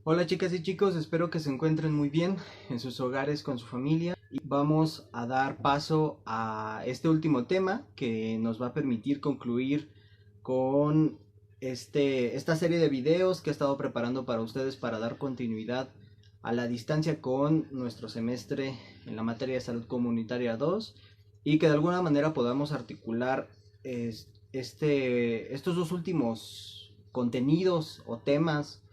Hola chicas y chicos, espero que se encuentren muy bien en sus hogares con su familia y vamos a dar paso a este último tema que nos va a permitir concluir con esta serie de videos que he estado preparando para ustedes para dar continuidad a la distancia con nuestro semestre en la materia de salud comunitaria 2 y que de alguna manera podamos articular estos dos últimos contenidos o temas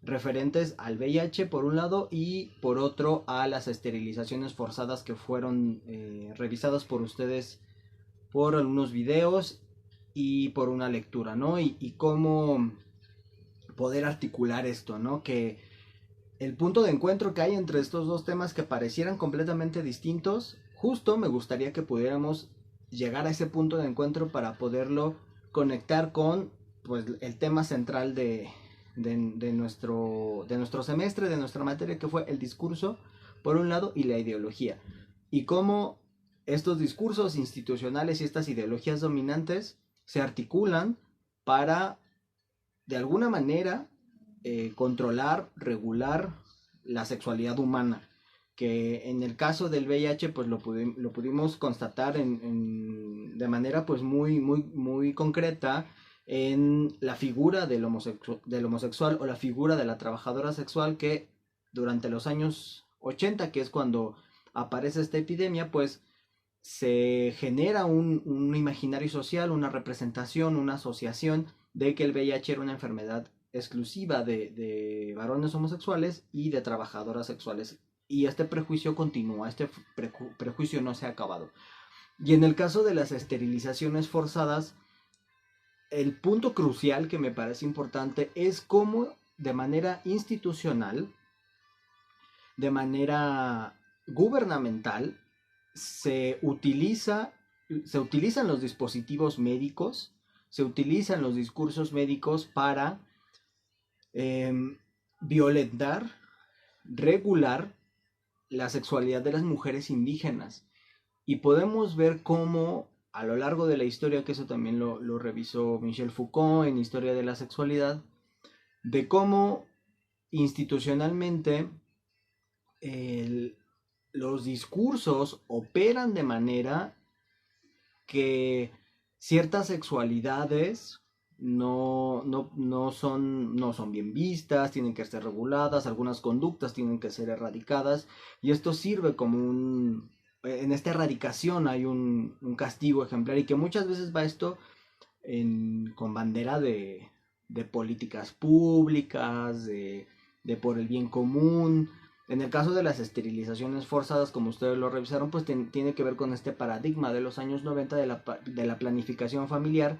referentes al VIH por un lado y por otro a las esterilizaciones forzadas que fueron revisadas por ustedes por algunos videos y por una lectura, ¿no? Y cómo poder articular esto, ¿no? Que el punto de encuentro que hay entre estos dos temas que parecieran completamente distintos, justo me gustaría que pudiéramos llegar a ese punto de encuentro para poderlo conectar con pues el tema central de nuestro semestre, de nuestra materia, que fue el discurso, por un lado, y la ideología. Y cómo estos discursos institucionales y estas ideologías dominantes se articulan para, de alguna manera, controlar, regular la sexualidad humana. Que en el caso del VIH, pues lo pudimos constatar de manera pues muy concreta en la figura del homosexual o la figura de la trabajadora sexual que durante los años 80, que es cuando aparece esta epidemia, pues se genera un imaginario social, una representación, una asociación de que el VIH era una enfermedad exclusiva de varones homosexuales y de trabajadoras sexuales. Y este prejuicio continúa, este prejuicio no se ha acabado. Y en el caso de las esterilizaciones forzadas, el punto crucial que me parece importante es cómo de manera institucional, de manera gubernamental, se utiliza, se utilizan los dispositivos médicos, se utilizan los discursos médicos para eh, violentar, regular la sexualidad de las mujeres indígenas. Y podemos ver cómo a lo largo de la historia, que eso también lo revisó Michel Foucault en Historia de la Sexualidad, de cómo institucionalmente el, los discursos operan de manera que ciertas sexualidades no son bien vistas, tienen que ser reguladas, algunas conductas tienen que ser erradicadas, y esto sirve como en esta erradicación hay un castigo ejemplar, y que muchas veces va esto con bandera de políticas públicas, de por el bien común. En el caso de las esterilizaciones forzadas, como ustedes lo revisaron, pues tiene que ver con este paradigma de los años 90 de la planificación familiar,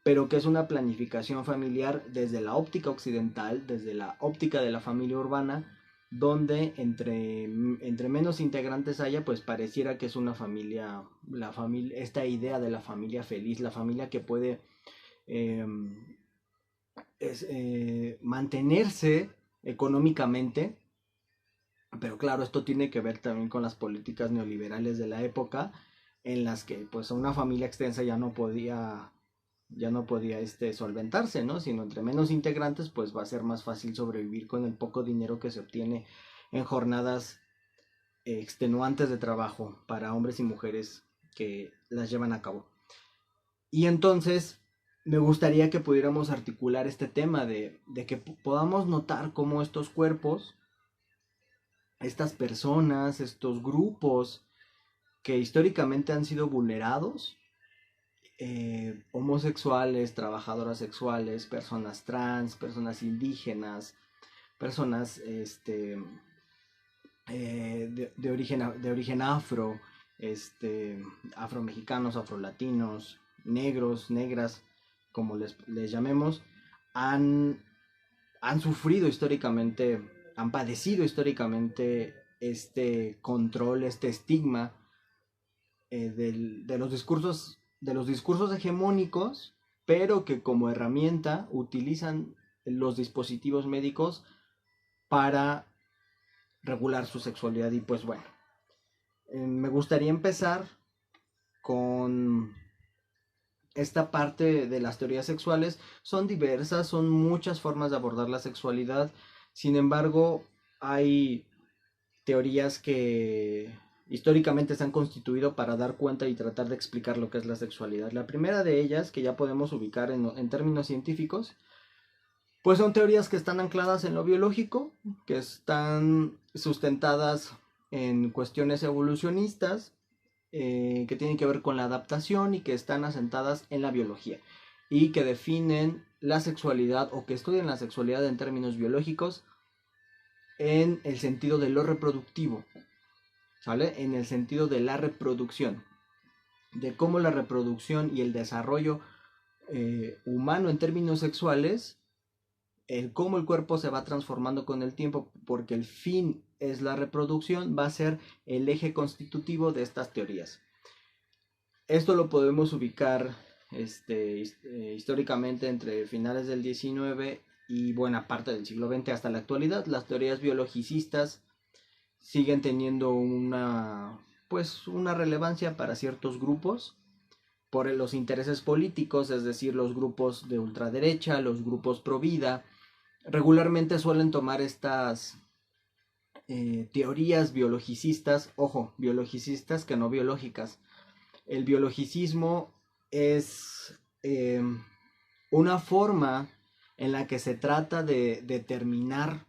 pero que es una planificación familiar desde la óptica occidental, desde la óptica de la familia urbana, donde entre menos integrantes haya, pues pareciera que es una familia, esta idea de la familia feliz, la familia que puede eh, mantenerse económicamente, pero claro, esto tiene que ver también con las políticas neoliberales de la época, en las que pues una familia extensa ya no podía solventarse, ¿no? Sino entre menos integrantes, pues va a ser más fácil sobrevivir con el poco dinero que se obtiene en jornadas extenuantes de trabajo para hombres y mujeres que las llevan a cabo. Y entonces me gustaría que pudiéramos articular este tema de que podamos notar cómo estos cuerpos, estas personas, estos grupos que históricamente han sido vulnerados, homosexuales, trabajadoras sexuales, personas trans, personas indígenas, personas de origen afro, afromexicanos, afrolatinos, negros, negras, como les llamemos, han, han sufrido históricamente, han padecido históricamente este control, este estigma de los discursos hegemónicos, pero que como herramienta utilizan los dispositivos médicos para regular su sexualidad. Y pues bueno, me gustaría empezar con esta parte de las teorías sexuales. Son diversas, son muchas formas de abordar la sexualidad. Sin embargo, hay teorías que históricamente se han constituido para dar cuenta y tratar de explicar lo que es la sexualidad. La primera de ellas, que ya podemos ubicar en términos científicos, pues son teorías que están ancladas en lo biológico, que están sustentadas en cuestiones evolucionistas, que tienen que ver con la adaptación y que están asentadas en la biología y que definen la sexualidad o que estudian la sexualidad en términos biológicos en el sentido de lo reproductivo, ¿sale? En el sentido de la reproducción, de cómo la reproducción y el desarrollo humano en términos sexuales, el cómo el cuerpo se va transformando con el tiempo, porque el fin es la reproducción, va a ser el eje constitutivo de estas teorías. Esto lo podemos ubicar históricamente entre finales del 19 y buena parte del siglo XX hasta la actualidad. Las teorías biologicistas siguen teniendo una relevancia para ciertos grupos por los intereses políticos, es decir, los grupos de ultraderecha, los grupos pro vida, regularmente suelen tomar estas teorías biologicistas, ojo, biologicistas que no biológicas. El biologicismo es una forma en la que se trata de determinar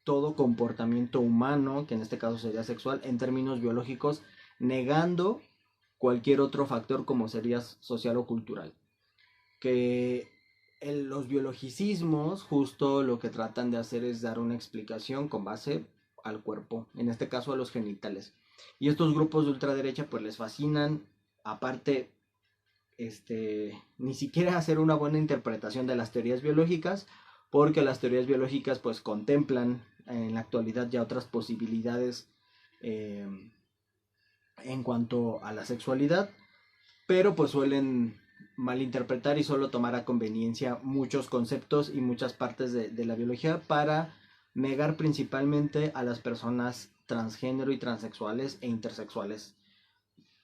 todo comportamiento humano, que en este caso sería sexual, en términos biológicos, negando cualquier otro factor como sería social o cultural. Que los biologicismos justo lo que tratan de hacer es dar una explicación con base al cuerpo, en este caso a los genitales. Y estos grupos de ultraderecha pues les fascinan, aparte ni siquiera hacer una buena interpretación de las teorías biológicas, porque las teorías biológicas pues contemplan en la actualidad ya otras posibilidades en cuanto a la sexualidad, pero pues suelen malinterpretar y solo tomar a conveniencia muchos conceptos y muchas partes de la biología para negar principalmente a las personas transgénero y transexuales e intersexuales.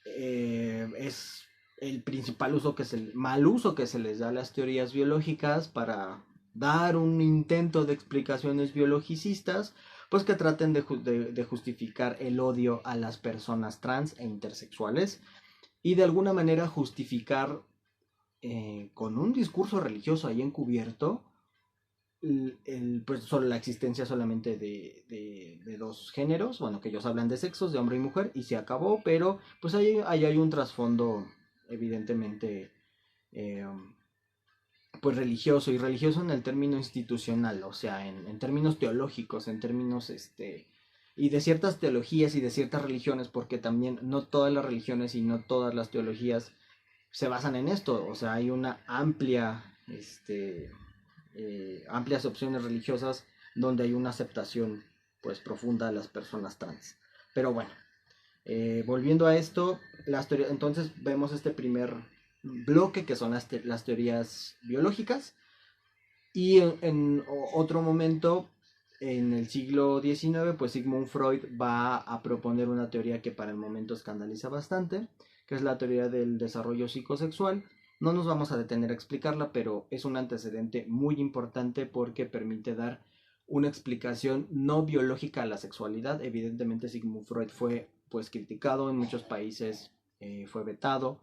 Es el principal uso que mal uso que se les da a las teorías biológicas para dar un intento de explicaciones biologicistas, pues que traten de justificar el odio a las personas trans e intersexuales y de alguna manera justificar con un discurso religioso ahí encubierto pues solo la existencia solamente de dos géneros, bueno, que ellos hablan de sexos, de hombre y mujer, y se acabó, pero pues ahí hay un trasfondo evidentemente eh, pues religioso, y religioso en el término institucional, o sea, en términos teológicos, en términos y de ciertas teologías y de ciertas religiones, porque también no todas las religiones y no todas las teologías se basan en esto, o sea, hay una amplias opciones religiosas donde hay una aceptación pues profunda de las personas trans. Pero bueno, volviendo a esto, entonces vemos este primer bloque que son las teorías biológicas, y en otro momento en el siglo XIX pues Sigmund Freud va a proponer una teoría que para el momento escandaliza bastante, que es la teoría del desarrollo psicosexual. No nos vamos a detener a explicarla, pero es un antecedente muy importante porque permite dar una explicación no biológica a la sexualidad. Evidentemente Sigmund Freud fue pues criticado en muchos países, fue vetado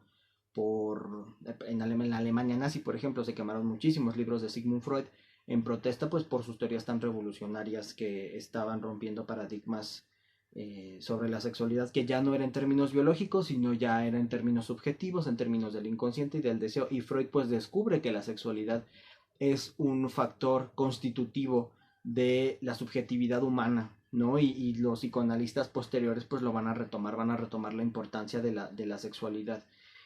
en la Alemania nazi, por ejemplo, se quemaron muchísimos libros de Sigmund Freud en protesta pues por sus teorías tan revolucionarias que estaban rompiendo paradigmas sobre la sexualidad, que ya no era en términos biológicos, sino ya era en términos subjetivos, en términos del inconsciente y del deseo. Y Freud pues descubre que la sexualidad es un factor constitutivo de la subjetividad humana, ¿no? Y los psicoanalistas posteriores pues lo van a retomar la importancia de la sexualidad.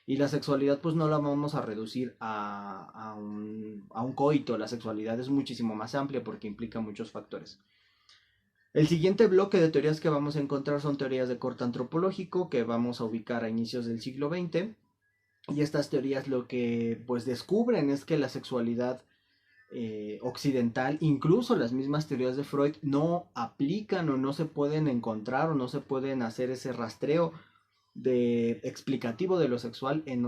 Y la sexualidad pues no la vamos a reducir a un coito, la sexualidad es muchísimo más amplia porque implica muchos factores. El siguiente bloque de teorías que vamos a encontrar son teorías de corte antropológico que vamos a ubicar a inicios del siglo XX, y estas teorías lo que pues descubren es que la sexualidad occidental, incluso las mismas teorías de Freud, no aplican o no se pueden encontrar o no se pueden hacer ese rastreo de explicativo de lo sexual en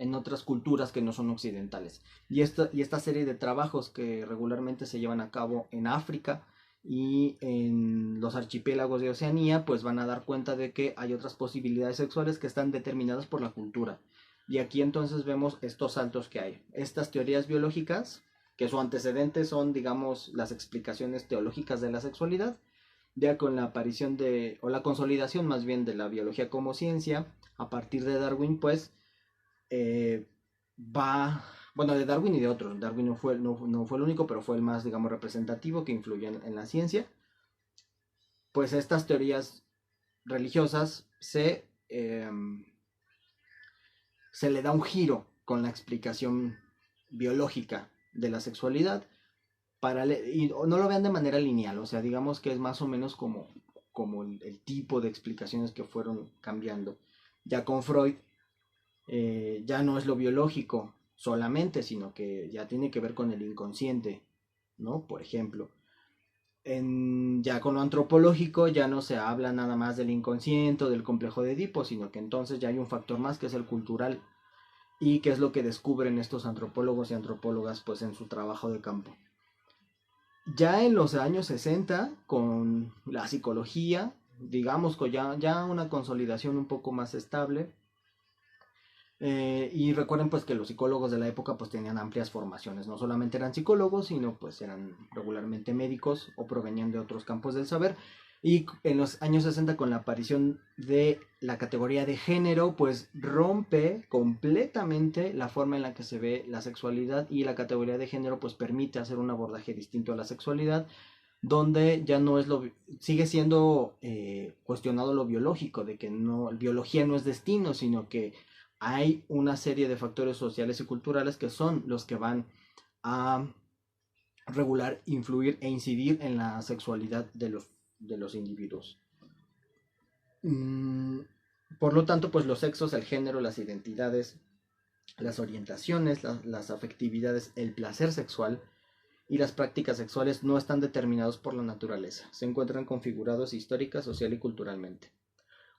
en otras culturas que no son occidentales. Y esta serie de trabajos que regularmente se llevan a cabo en África y en los archipiélagos de Oceanía, pues van a dar cuenta de que hay otras posibilidades sexuales que están determinadas por la cultura. Y aquí entonces vemos estos saltos que hay. Estas teorías biológicas, que su antecedente son, digamos, las explicaciones teológicas de la sexualidad, ya con la aparición o la consolidación más bien de la biología como ciencia, a partir de Darwin, pues, eh, bueno, de Darwin y de otros. Darwin no fue el único, pero fue el más, digamos, representativo que influyó en la ciencia. Pues estas teorías religiosas se le da un giro con la explicación biológica de la sexualidad y no lo vean de manera lineal, o sea, digamos que es más o menos como el tipo de explicaciones que fueron cambiando. Ya con Freud ya no es lo biológico solamente, sino que ya tiene que ver con el inconsciente, ¿no? Por ejemplo, ya con lo antropológico ya no se habla nada más del inconsciente, del complejo de Edipo, sino que entonces ya hay un factor más que es el cultural y que es lo que descubren estos antropólogos y antropólogas pues en su trabajo de campo. Ya en los años 60, con la psicología, digamos que ya una consolidación un poco más estable, y recuerden pues que los psicólogos de la época pues tenían amplias formaciones, no solamente eran psicólogos, sino pues eran regularmente médicos o provenían de otros campos del saber. Y en los años 60, con la aparición de la categoría de género, pues rompe completamente la forma en la que se ve la sexualidad, y la categoría de género pues permite hacer un abordaje distinto a la sexualidad, donde ya no es sigue siendo cuestionado lo biológico, de que biología no es destino, sino que hay una serie de factores sociales y culturales que son los que van a regular, influir e incidir en la sexualidad de los individuos. Por lo tanto, pues los sexos, el género, las identidades, las orientaciones, las afectividades, el placer sexual y las prácticas sexuales no están determinados por la naturaleza, se encuentran configurados histórica, social y culturalmente.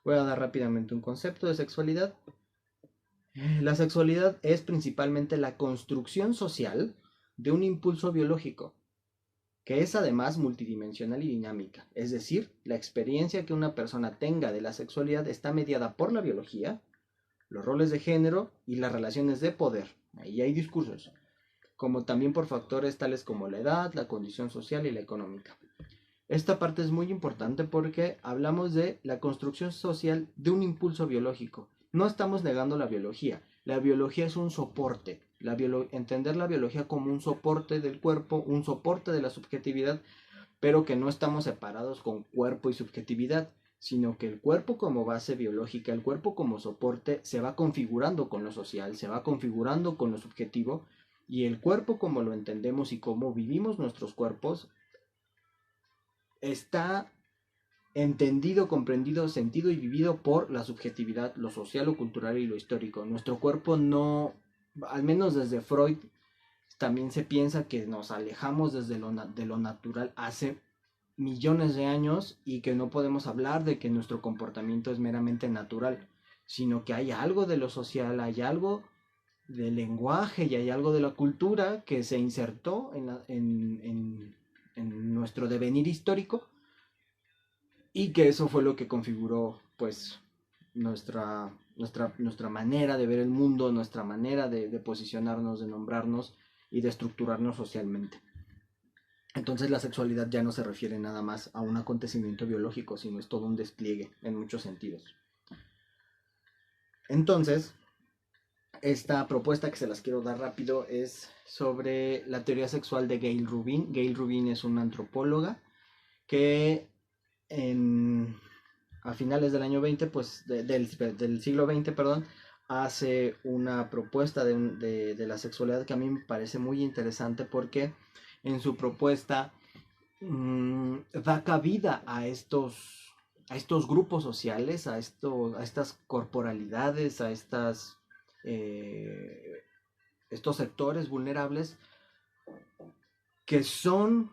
Voy a dar rápidamente un concepto de sexualidad. La sexualidad es principalmente la construcción social de un impulso biológico, que es además multidimensional y dinámica. Es decir, la experiencia que una persona tenga de la sexualidad está mediada por la biología, los roles de género y las relaciones de poder. Ahí hay discursos, como también por factores tales como la edad, la condición social y la económica. Esta parte es muy importante porque hablamos de la construcción social de un impulso biológico. No estamos negando la biología. La biología es un soporte. Entender la biología como un soporte del cuerpo, un soporte de la subjetividad, pero que no estamos separados con cuerpo y subjetividad, sino que el cuerpo como base biológica, el cuerpo como soporte, se va configurando con lo social, se va configurando con lo subjetivo, y el cuerpo como lo entendemos y cómo vivimos nuestros cuerpos está entendido, comprendido, sentido y vivido por la subjetividad, lo social, lo cultural y lo histórico. Nuestro cuerpo no, al menos desde Freud, también se piensa que nos alejamos de lo natural hace millones de años, y que no podemos hablar de que nuestro comportamiento es meramente natural, sino que hay algo de lo social, hay algo del lenguaje y hay algo de la cultura que se insertó en nuestro devenir histórico, y que eso fue lo que configuró pues nuestra manera de ver el mundo, nuestra manera de posicionarnos, de nombrarnos y de estructurarnos socialmente. Entonces la sexualidad ya no se refiere nada más a un acontecimiento biológico, sino es todo un despliegue en muchos sentidos. Entonces, esta propuesta, que se las quiero dar rápido, es sobre la teoría sexual de Gayle Rubin. Gayle Rubin es una antropóloga que a finales del año 20, pues del siglo XX, perdón, hace una propuesta de la sexualidad que a mí me parece muy interesante, porque en su propuesta da cabida a estos grupos sociales, a estas corporalidades, a estos sectores vulnerables que son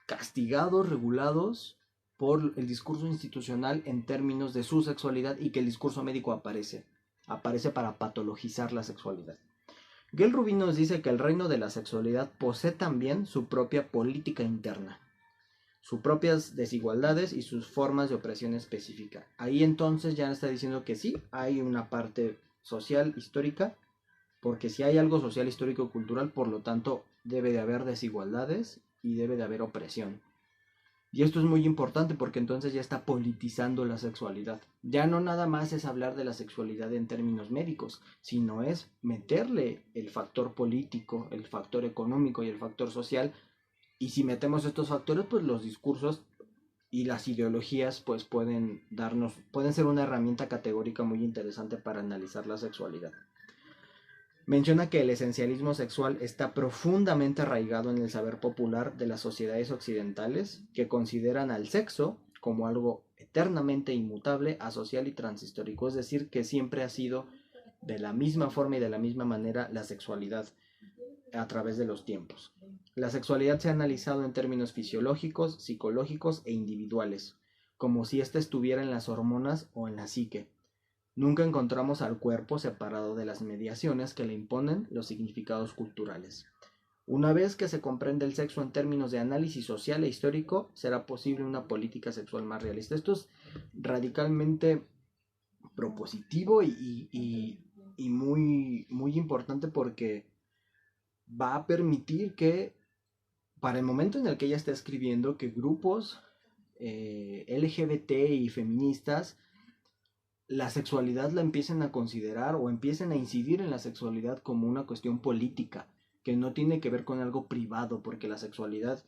castigados, regulados por el discurso institucional en términos de su sexualidad, y que el discurso médico aparece aparece para patologizar la sexualidad. Gayle Rubin nos dice que el reino de la sexualidad posee también su propia política interna, sus propias desigualdades y sus formas de opresión específica. Ahí entonces ya está diciendo que sí, hay una parte social, histórica, porque si hay algo social, histórico, cultural, por lo tanto debe de haber desigualdades y debe de haber opresión. Y esto es muy importante porque entonces ya está politizando la sexualidad. Ya no nada más es hablar de la sexualidad en términos médicos, sino es meterle el factor político, el factor económico y el factor social. Y si metemos estos factores, pues los discursos y las ideologías pues pueden ser una herramienta categórica muy interesante para analizar la sexualidad. Menciona que el esencialismo sexual está profundamente arraigado en el saber popular de las sociedades occidentales, que consideran al sexo como algo eternamente inmutable, asocial y transhistórico, es decir, que siempre ha sido de la misma forma y de la misma manera la sexualidad a través de los tiempos. La sexualidad se ha analizado en términos fisiológicos, psicológicos e individuales, como si ésta estuviera en las hormonas o en la psique. Nunca encontramos al cuerpo separado de las mediaciones que le imponen los significados culturales. Una vez que se comprende el sexo en términos de análisis social e histórico, será posible una política sexual más realista. Esto es radicalmente propositivo y muy, muy importante porque va a permitir que, para el momento en el que ella está escribiendo, que grupos LGBT y feministas la sexualidad la empiecen a considerar o empiecen a incidir en la sexualidad como una cuestión política, que no tiene que ver con algo privado, porque la sexualidad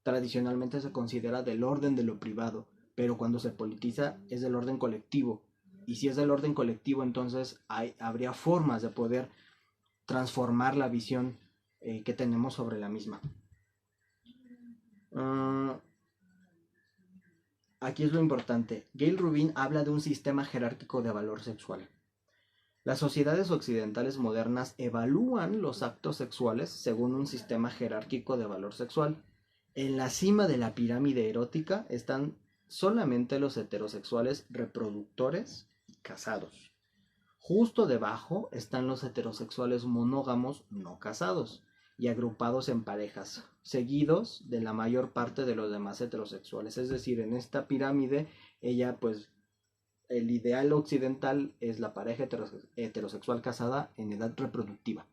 tradicionalmente se considera del orden de lo privado, pero cuando se politiza es del orden colectivo. Y si es del orden colectivo, entonces habría formas de poder transformar la visión que tenemos sobre la misma. Aquí es lo importante. Gayle Rubin habla de un sistema jerárquico de valor sexual. Las sociedades occidentales modernas evalúan los actos sexuales según un sistema jerárquico de valor sexual. En la cima de la pirámide erótica están solamente los heterosexuales reproductores y casados. Justo debajo están los heterosexuales monógamos no casados y agrupados en parejas, seguidos de la mayor parte de los demás heterosexuales. Es decir, en esta pirámide, el ideal occidental es la pareja heterosexual casada en edad reproductiva.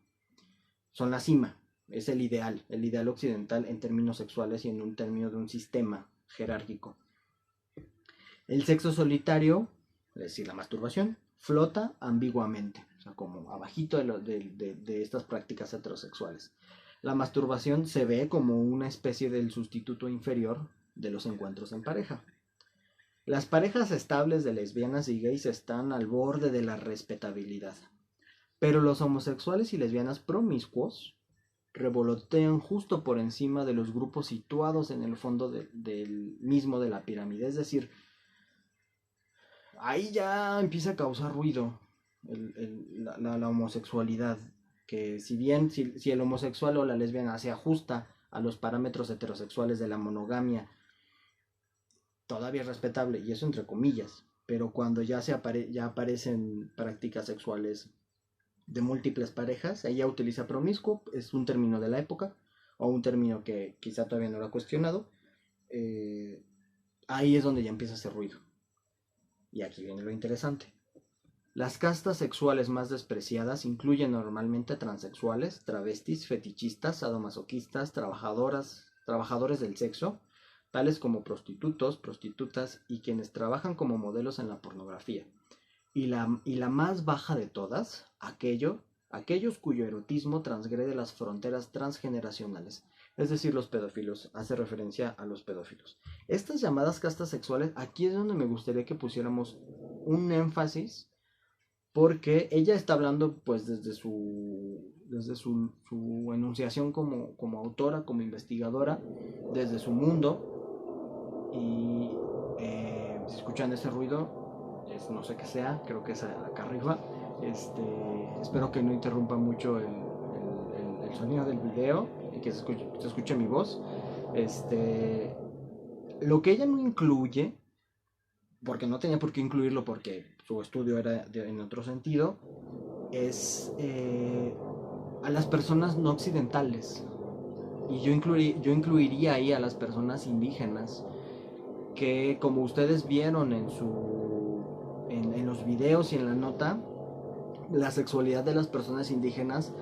Son la cima, es el ideal occidental en términos sexuales y en un término de un sistema jerárquico. El sexo solitario, es decir, la masturbación, flota ambiguamente, o sea, como abajito de estas prácticas heterosexuales. La masturbación se ve como una especie del sustituto inferior de los encuentros en pareja. Las parejas estables de lesbianas y gays están al borde de la respetabilidad, pero los homosexuales y lesbianas promiscuos revolotean justo por encima de los grupos situados en el fondo del mismo de la pirámide. Es decir, ahí ya empieza a causar ruido la homosexualidad, que si bien si el homosexual o la lesbiana se ajusta a los parámetros heterosexuales de la monogamia, todavía es respetable, y eso entre comillas, pero cuando ya aparecen prácticas sexuales de múltiples parejas, ella utiliza promiscuo, es un término de la época, o un término que quizá todavía no lo ha cuestionado, ahí es donde ya empieza a hacer ruido. Y aquí viene lo interesante. Las castas sexuales más despreciadas incluyen normalmente transexuales, travestis, fetichistas, sadomasoquistas, trabajadores del sexo, tales como prostitutos, prostitutas y quienes trabajan como modelos en la pornografía. Y la más baja de todas, aquellos cuyo erotismo transgrede las fronteras transgeneracionales, es decir, los pedófilos, hace referencia a los pedófilos. Estas llamadas castas sexuales, aquí es donde me gustaría que pusiéramos un énfasis, porque ella está hablando pues desde su enunciación como autora, como investigadora, desde su mundo, y si escuchan ese ruido, no sé qué sea, creo que es acá arriba. Espero que no interrumpa mucho el sonido del video y que se escuche mi voz. Lo que ella no incluye porque no tenía por qué incluirlo porque su estudio era en otro sentido, es a las personas no occidentales. Y yo incluiría ahí a las personas indígenas, que como ustedes vieron en los videos y en la nota, la sexualidad de las personas indígenas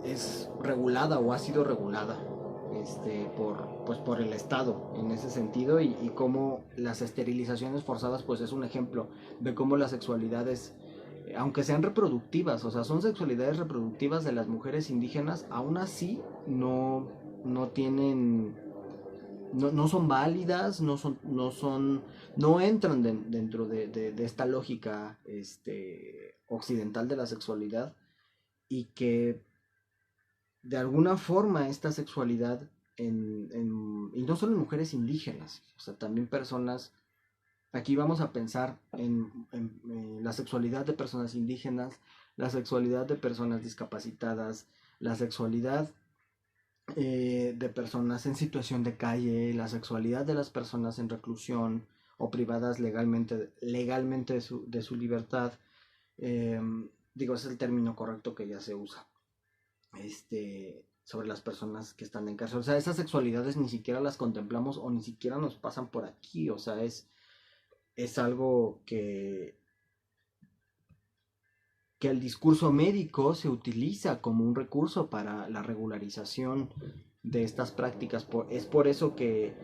es regulada o ha sido regulada por el Estado en ese sentido, y cómo las esterilizaciones forzadas pues es un ejemplo de cómo las sexualidades, aunque sean reproductivas, o sea, son sexualidades reproductivas de las mujeres indígenas, aún así no tienen, no son válidas, no entran dentro de esta lógica occidental de la sexualidad, y que de alguna forma esta sexualidad y no solo en mujeres indígenas, o sea, también personas, aquí vamos a pensar en la sexualidad de personas indígenas, la sexualidad de personas discapacitadas, la sexualidad de personas en situación de calle, la sexualidad de las personas en reclusión o privadas legalmente de su libertad. eh, Digo, ese es el término correcto que ya se usa sobre las personas que están en cárcel. O sea, esas sexualidades ni siquiera las contemplamos o ni siquiera nos pasan por aquí. O sea, es algo que el discurso médico se utiliza como un recurso para la regularización de estas prácticas. Es por eso que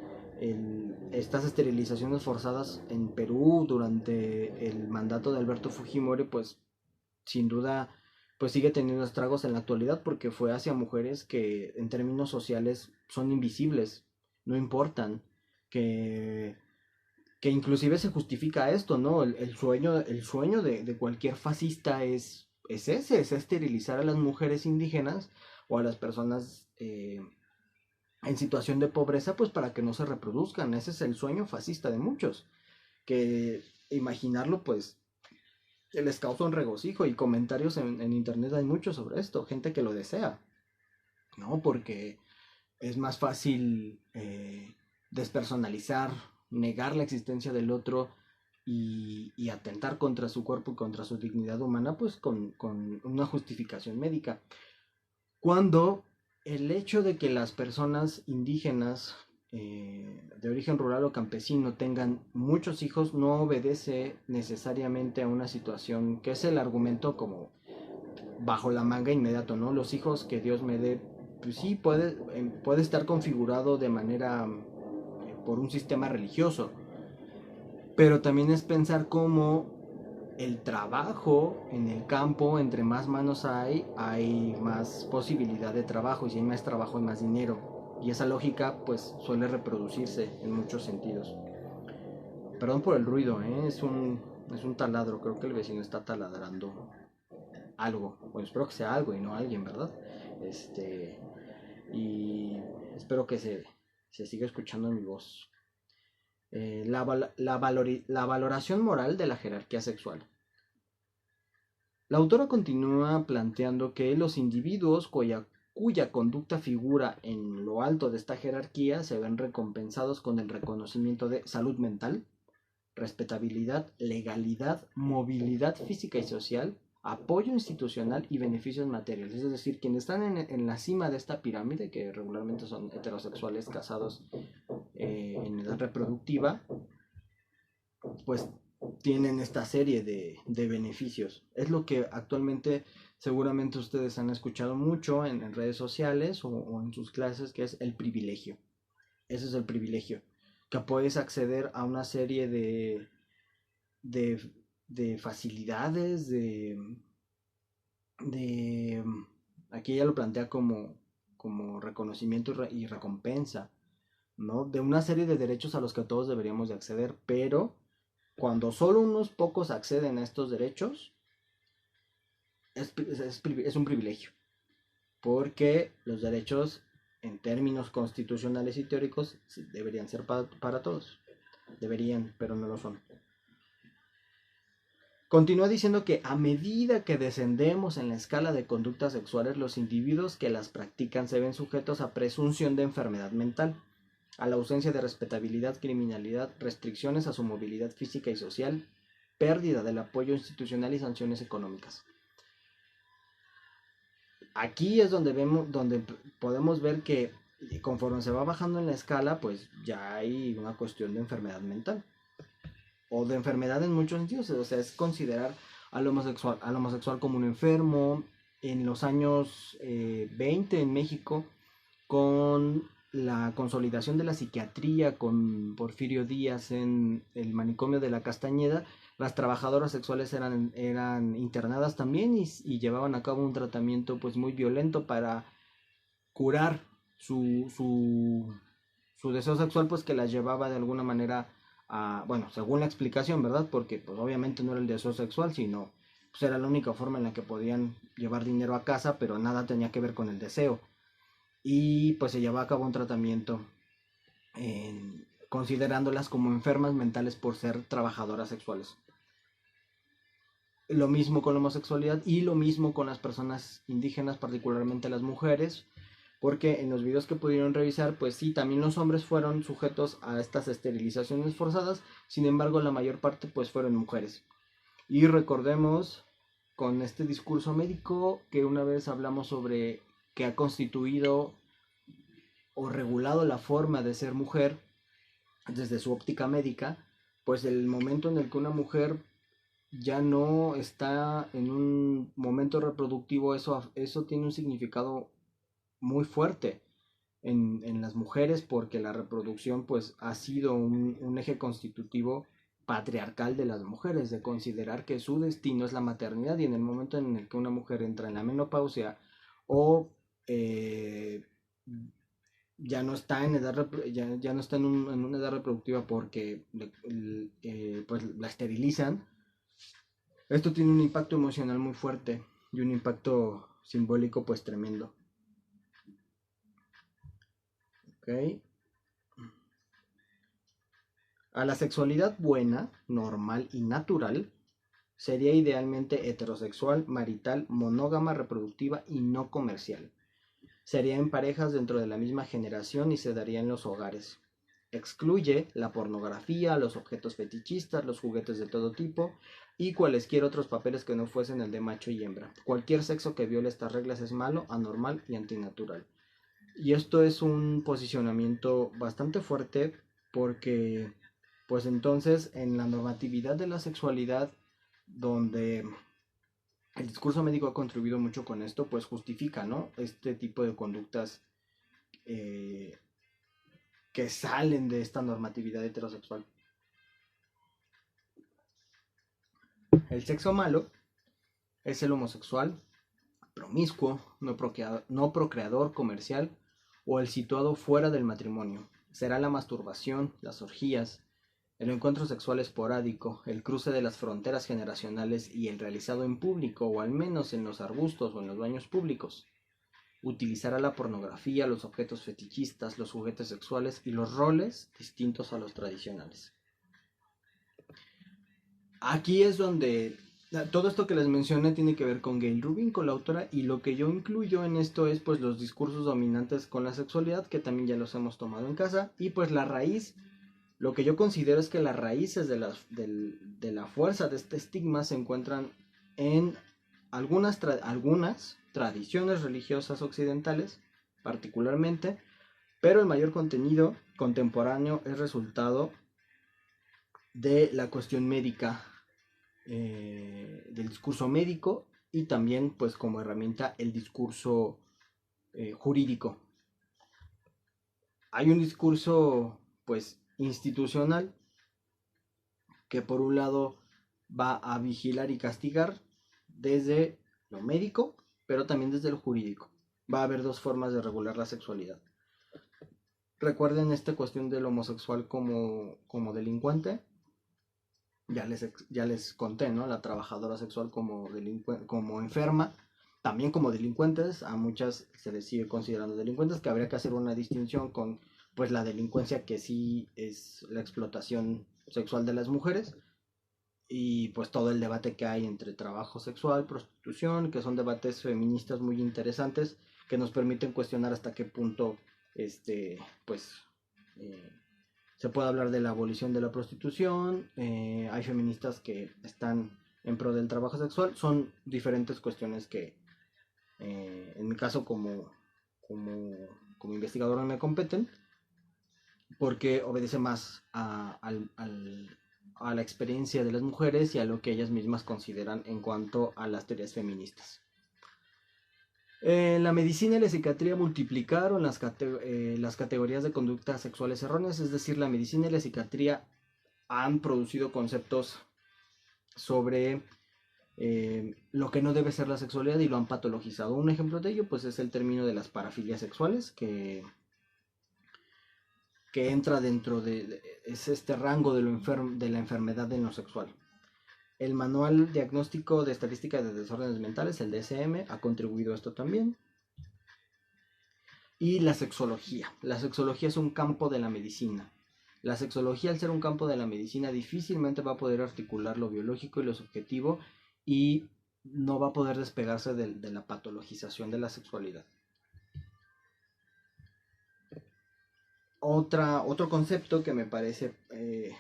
estas esterilizaciones forzadas en Perú durante el mandato de Alberto Fujimori, pues sin duda, pues sigue teniendo estragos en la actualidad, porque fue hacia mujeres que en términos sociales son invisibles, no importan, que, que inclusive se justifica esto, ¿no? El sueño de cualquier fascista es esterilizar a las mujeres indígenas o a las personas en situación de pobreza, pues para que no se reproduzcan. Ese es el sueño fascista de muchos, que imaginarlo, pues les causa un regocijo, y comentarios en internet hay mucho sobre esto, gente que lo desea, ¿no? Porque es más fácil despersonalizar, negar la existencia del otro y atentar contra su cuerpo y contra su dignidad humana, pues con una justificación médica. Cuando el hecho de que las personas indígenas de origen rural o campesino tengan muchos hijos no obedece necesariamente a una situación que es el argumento como bajo la manga inmediato, ¿no? Los hijos que Dios me dé, pues sí, puede estar configurado de manera por un sistema religioso, pero también es pensar cómo el trabajo en el campo, entre más manos hay más posibilidad de trabajo, y si hay más trabajo hay más dinero, y esa lógica pues suele reproducirse en muchos sentidos. Perdón por el ruido, ¿eh? Es un taladro, creo que el vecino está taladrando algo, bueno, espero que sea algo y no alguien, ¿verdad? Y espero que se siga escuchando mi voz. La valoración moral de la jerarquía sexual. La autora continúa planteando que los individuos cuya conducta figura en lo alto de esta jerarquía se ven recompensados con el reconocimiento de salud mental, respetabilidad, legalidad, movilidad física y social, apoyo institucional y beneficios materiales. Es decir, quienes están en la cima de esta pirámide, que regularmente son heterosexuales casados en edad reproductiva, pues tienen esta serie de beneficios. Es lo que actualmente seguramente ustedes han escuchado mucho en redes sociales o en sus clases, que es el privilegio. Ese es el privilegio, que puedes acceder a una serie de, de facilidades, de aquí ella lo plantea como reconocimiento y recompensa, ¿no? De una serie de derechos a los que todos deberíamos de acceder, pero cuando solo unos pocos acceden a estos derechos, es un privilegio, porque los derechos en términos constitucionales y teóricos deberían ser para todos. Deberían, pero no lo son. Continúa diciendo que a medida que descendemos en la escala de conductas sexuales, los individuos que las practican se ven sujetos a presunción de enfermedad mental. a la ausencia de respetabilidad, criminalidad, restricciones a su movilidad física y social, pérdida del apoyo institucional y sanciones económicas. Aquí es donde podemos ver que conforme se va bajando en la escala, pues ya hay una cuestión de enfermedad mental o de enfermedad en muchos sentidos. O sea, es considerar al homosexual como un enfermo. En los años 20 en México, con la consolidación de la psiquiatría con Porfirio Díaz en el manicomio de la Castañeda, las trabajadoras sexuales eran internadas también y llevaban a cabo un tratamiento pues muy violento para curar su deseo sexual, pues que las llevaba de alguna manera a, bueno, según la explicación, ¿verdad? Porque pues obviamente no era el deseo sexual, sino pues era la única forma en la que podían llevar dinero a casa, pero nada tenía que ver con el deseo. Y pues se llevaba a cabo un tratamiento considerándolas como enfermas mentales por ser trabajadoras sexuales. Lo mismo con la homosexualidad y lo mismo con las personas indígenas, particularmente las mujeres, porque en los videos que pudieron revisar, pues sí, también los hombres fueron sujetos a estas esterilizaciones forzadas, sin embargo la mayor parte pues fueron mujeres. Y recordemos con este discurso médico que una vez hablamos sobre que ha constituido o regulado la forma de ser mujer desde su óptica médica, pues el momento en el que una mujer ya no está en un momento reproductivo, eso tiene un significado muy fuerte en las mujeres, porque la reproducción pues ha sido un eje constitutivo patriarcal de las mujeres, de considerar que su destino es la maternidad, y en el momento en el que una mujer entra en la menopausia o ya no está en edad ya no está en una edad reproductiva porque pues la esterilizan. Esto tiene un impacto emocional muy fuerte y un impacto simbólico pues tremendo. ¿Ok? A la sexualidad buena, normal y natural sería idealmente heterosexual, marital, monógama, reproductiva y no comercial. Sería en parejas dentro de la misma generación y se daría en los hogares. Excluye la pornografía, los objetos fetichistas, los juguetes de todo tipo y cualesquier otros papeles que no fuesen el de macho y hembra. Cualquier sexo que viole estas reglas es malo, anormal y antinatural. Y esto es un posicionamiento bastante fuerte porque, pues entonces, en la normatividad de la sexualidad, donde el discurso médico ha contribuido mucho con esto, pues justifica, ¿no? Este tipo de conductas eh, que salen de esta normatividad heterosexual. El sexo malo es el homosexual, promiscuo, no procreador, comercial o el situado fuera del matrimonio. Será la masturbación, las orgías, el encuentro sexual esporádico, el cruce de las fronteras generacionales y el realizado en público o al menos en los arbustos o en los baños públicos. Utilizará la pornografía, los objetos fetichistas, los juguetes sexuales y los roles distintos a los tradicionales. Aquí es donde todo esto que les mencioné tiene que ver con Gayle Rubin, con la autora, y lo que yo incluyo en esto es pues los discursos dominantes con la sexualidad, que también ya los hemos tomado en casa, y pues la raíz, lo que yo considero es que las raíces de la fuerza de este estigma se encuentran en algunas tradiciones religiosas occidentales, particularmente, pero el mayor contenido contemporáneo es resultado de la cuestión médica, del discurso médico, y también pues como herramienta el discurso jurídico. Hay un discurso pues institucional que por un lado va a vigilar y castigar desde lo médico, pero también desde lo jurídico. Va a haber dos formas de regular la sexualidad. Recuerden esta cuestión del homosexual como delincuente. Ya les conté, ¿no? La trabajadora sexual como enferma, también como delincuentes. A muchas se les sigue considerando delincuentes, que habría que hacer una distinción con pues la delincuencia, que sí es la explotación sexual de las mujeres, y pues todo el debate que hay entre trabajo sexual, prostitución, que son debates feministas muy interesantes que nos permiten cuestionar hasta qué punto pues se puede hablar de la abolición de la prostitución, hay feministas que están en pro del trabajo sexual, son diferentes cuestiones que en mi caso como investigador no me competen, porque obedece más a la experiencia de las mujeres y a lo que ellas mismas consideran en cuanto a las teorías feministas. La medicina y la psiquiatría multiplicaron las categorías de conductas sexuales erróneas, es decir, la medicina y la psiquiatría han producido conceptos sobre lo que no debe ser la sexualidad y lo han patologizado. Un ejemplo de ello pues es el término de las parafilias sexuales, que entra dentro es este rango de la enfermedad en lo sexual. El Manual Diagnóstico de Estadística de Desórdenes Mentales, el DSM, ha contribuido a esto también. Y la sexología. La sexología es un campo de la medicina. La sexología, al ser un campo de la medicina, difícilmente va a poder articular lo biológico y lo subjetivo y no va a poder despegarse de la patologización de la sexualidad. Otro concepto que me parece,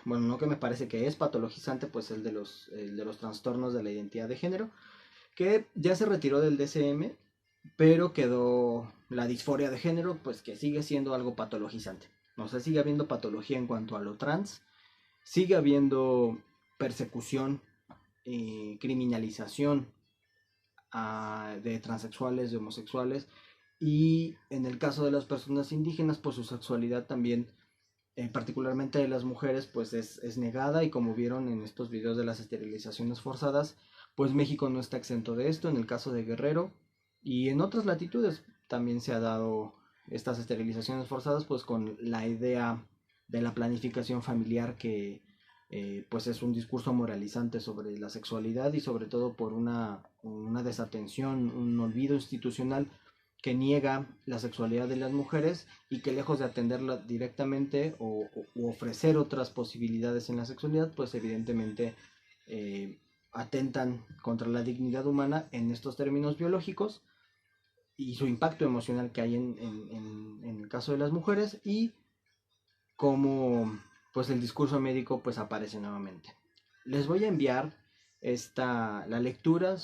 bueno, no que me parece que es patologizante, pues el de los trastornos de la identidad de género, que ya se retiró del DSM, pero quedó la disforia de género, pues que sigue siendo algo patologizante. O sea, sigue habiendo patología en cuanto a lo trans, sigue habiendo persecución y criminalización de transexuales, de homosexuales, y en el caso de las personas indígenas, pues su sexualidad también, particularmente de las mujeres, pues es negada, y como vieron en estos videos de las esterilizaciones forzadas, pues México no está exento de esto. En el caso de Guerrero y en otras latitudes también se ha dado estas esterilizaciones forzadas, pues con la idea de la planificación familiar, que pues es un discurso moralizante sobre la sexualidad, y sobre todo por una desatención, un olvido institucional que niega la sexualidad de las mujeres, y que lejos de atenderla directamente o ofrecer otras posibilidades en la sexualidad, pues evidentemente atentan contra la dignidad humana en estos términos biológicos y su impacto emocional que hay en el caso de las mujeres, y cómo pues el discurso médico pues aparece nuevamente. Les voy a enviar la lectura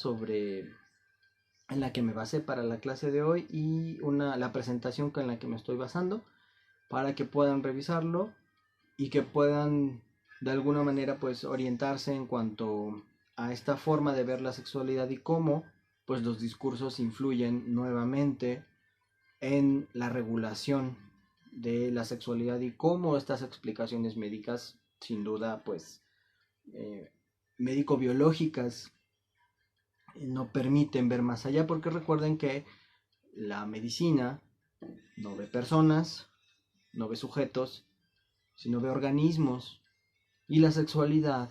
en la que me basé para la clase de hoy, y la presentación con la que me estoy basando, para que puedan revisarlo y que puedan de alguna manera pues orientarse en cuanto a esta forma de ver la sexualidad, y cómo pues los discursos influyen nuevamente en la regulación de la sexualidad, y cómo estas explicaciones médicas, sin duda pues médico-biológicas, no permiten ver más allá, porque recuerden que la medicina no ve personas, no ve sujetos, sino ve organismos, y la sexualidad,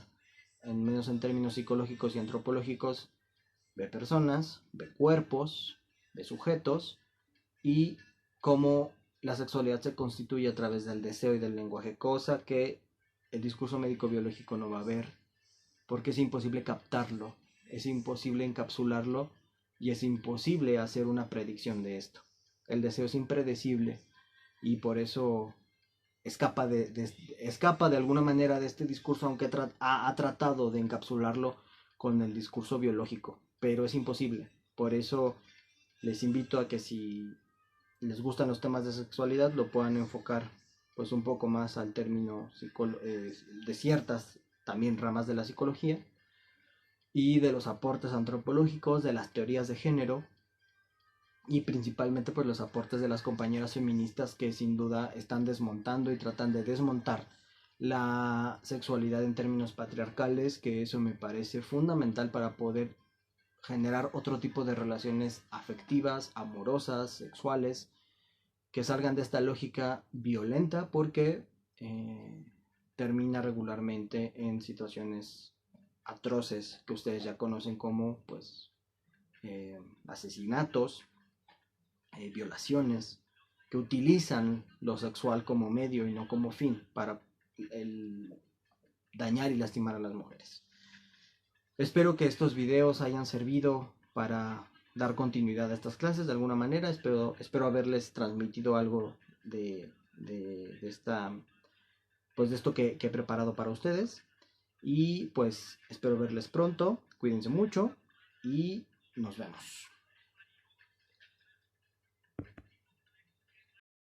en menos en términos psicológicos y antropológicos, ve personas, ve cuerpos, ve sujetos, y cómo la sexualidad se constituye a través del deseo y del lenguaje, cosa que el discurso médico-biológico no va a ver, porque es imposible captarlo, es imposible encapsularlo, y es imposible hacer una predicción de esto. El deseo es impredecible, y por eso escapa de alguna manera de este discurso, aunque ha tratado de encapsularlo con el discurso biológico, pero es imposible. Por eso les invito a que, si les gustan los temas de sexualidad, lo puedan enfocar pues un poco más al término de ciertas también ramas de la psicología, y de los aportes antropológicos, de las teorías de género, y principalmente pues los aportes de las compañeras feministas, que sin duda están desmontando y tratan de desmontar la sexualidad en términos patriarcales, que eso me parece fundamental para poder generar otro tipo de relaciones afectivas, amorosas, sexuales, que salgan de esta lógica violenta, porque termina regularmente en situaciones atroces que ustedes ya conocen, como pues asesinatos, violaciones, que utilizan lo sexual como medio y no como fin para dañar y lastimar a las mujeres. Espero que estos videos hayan servido para dar continuidad a estas clases de alguna manera. Espero haberles transmitido algo de de esta, pues de esto que he preparado para ustedes. Y pues espero verles pronto. Cuídense mucho y nos vemos.